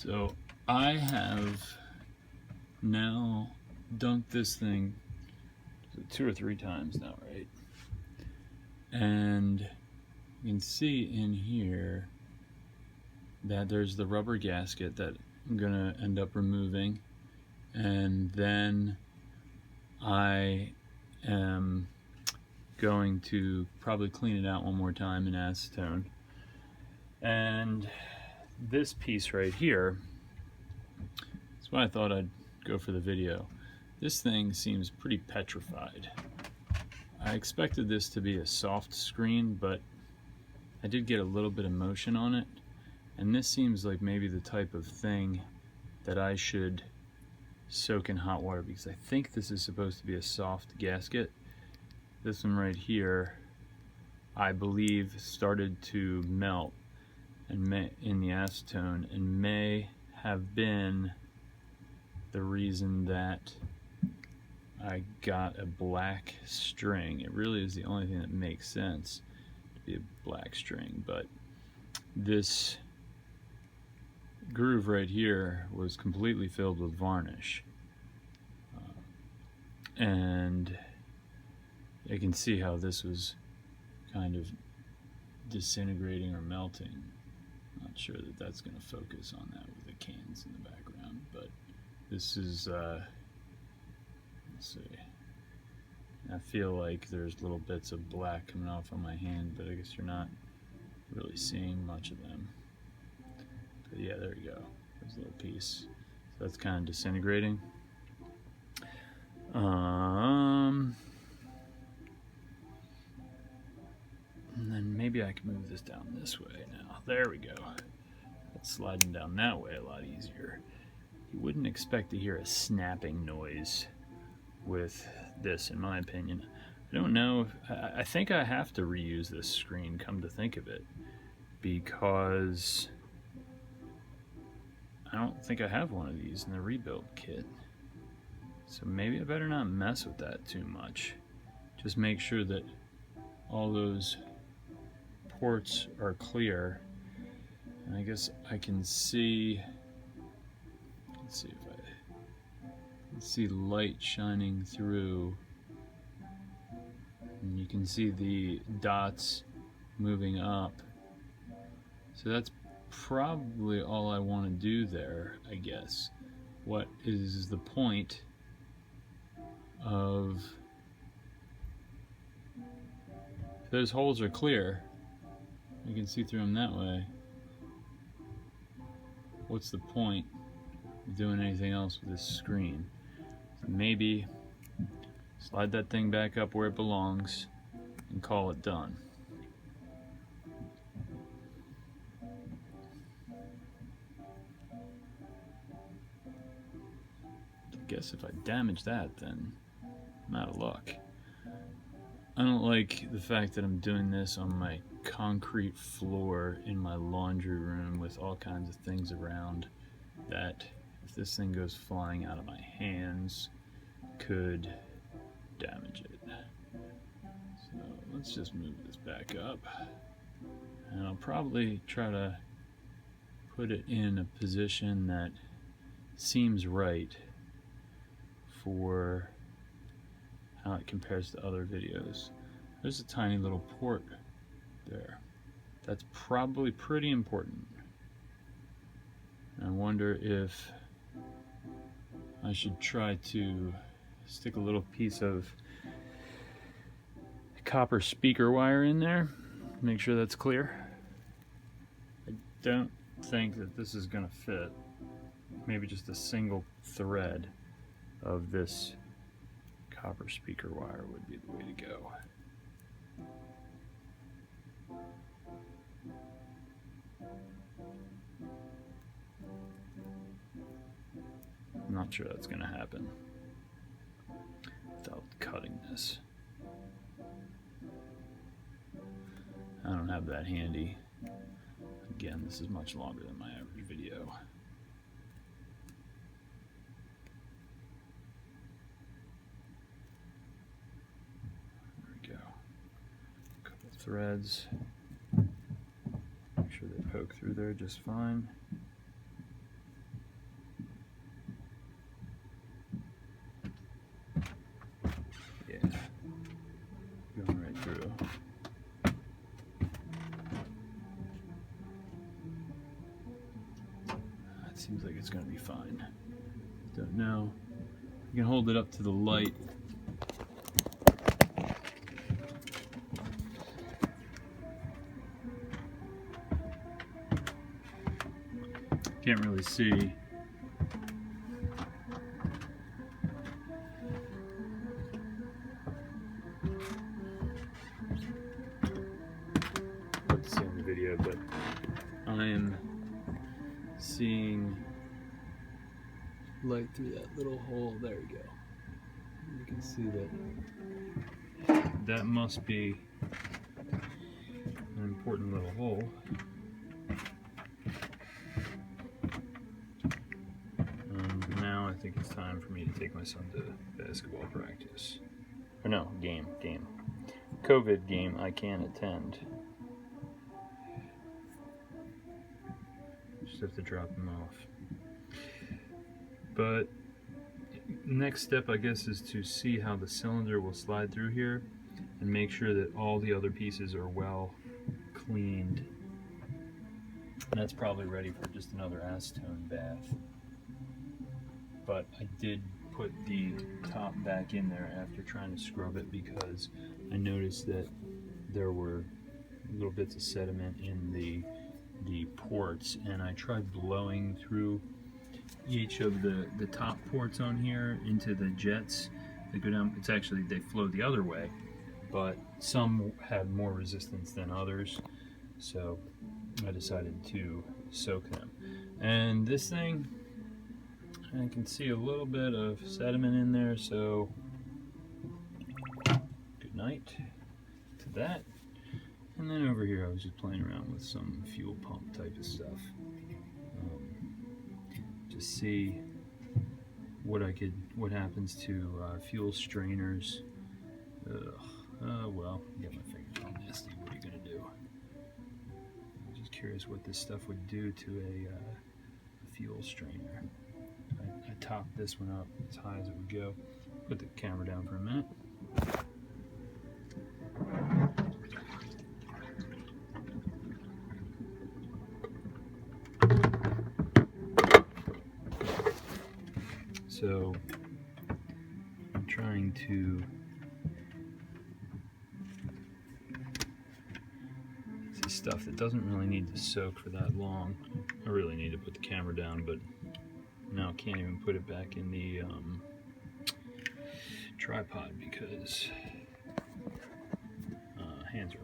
So I have now dunked this thing 2 or 3 times now, right? And you can see in here that there's the rubber gasket that I'm gonna end up removing, and then I am going to probably clean it out one more time in acetone. And this piece right here, that's why I thought I'd go for the video. This thing seems pretty petrified. I expected this to be a soft screen, but I did get a little bit of motion on it, and this seems like maybe the type of thing that I should soak in hot water, because I think this is supposed to be a soft gasket. This one right here, I believe, started to melt and in the acetone, and may have been the reason that I got a black string. It really is the only thing that makes sense to be a black string, but this groove right here was completely filled with varnish, and I can see how this was kind of disintegrating or melting. Not sure that that's going to focus on that with the cans in the background, but this is let's see, I feel like there's little bits of black coming off on my hand, but I guess you're not really seeing much of them. But yeah, there you go, there's a little piece. So that's kind of disintegrating. And then maybe I can move this down this way now. There we go. It's sliding down that way a lot easier. You wouldn't expect to hear a snapping noise with this, in my opinion. I don't know, I think I have to reuse this screen, come to think of it, because I don't think I have one of these in the rebuild kit. So maybe I better not mess with that too much. Just make sure that all those ports are clear. And I guess I can see, let's see if I can see light shining through, and you can see the dots moving up. So that's probably all I want to do there, I guess. What is the point of, if those holes are clear, you can see through them that way, what's the point of doing anything else with this screen? So maybe slide that thing back up where it belongs and call it done. I guess if I damage that, then I'm out of luck. I don't like the fact that I'm doing this on my concrete floor in my laundry room with all kinds of things around, that if this thing goes flying out of my hands, could damage it. So let's just move this back up, and I'll probably try to put it in a position that seems right for how it compares to other videos. There's a tiny little port there. That's probably pretty important. I wonder if I should try to stick a little piece of copper speaker wire in there, make sure that's clear. I don't think that this is gonna fit. Maybe just a single thread of this copper speaker wire would be the way to go. I'm not sure that's going to happen without cutting this. I don't have that handy. Again, this is much longer than my average video. Threads, make sure they poke through there just fine. Yeah, going right through. It seems like it's going to be fine. Don't know. You can hold it up to the light. Can't really see. Hard to see on the video, but I am seeing light through that little hole. There we go. You can see that. That must be an important little hole. Now I think it's time for me to take my son to basketball practice. Or no, game. COVID game I can't attend. Just have to drop him off. But next step, I guess, is to see how the cylinder will slide through here and make sure that all the other pieces are well cleaned. And that's probably ready for just another acetone bath. But I did put the top back in there after trying to scrub it because I noticed that there were little bits of sediment in the ports, and I tried blowing through each of the top ports on here into the jets that go down. It's actually, they flow the other way, but some had more resistance than others, so I decided to soak them. And this thing, I can see a little bit of sediment in there, so good night to that. And then over here I was just playing around with some fuel pump type of stuff. Just see what happens to fuel strainers. Well, get my fingers all nasty. What are you gonna do? I'm just curious what this stuff would do to a fuel strainer. I topped this one up as high as it would go. Put the camera down for a minute. So I'm trying to see stuff that doesn't really need to soak for that long. I really need to put the camera down, but now I can't even put it back in the tripod because hands are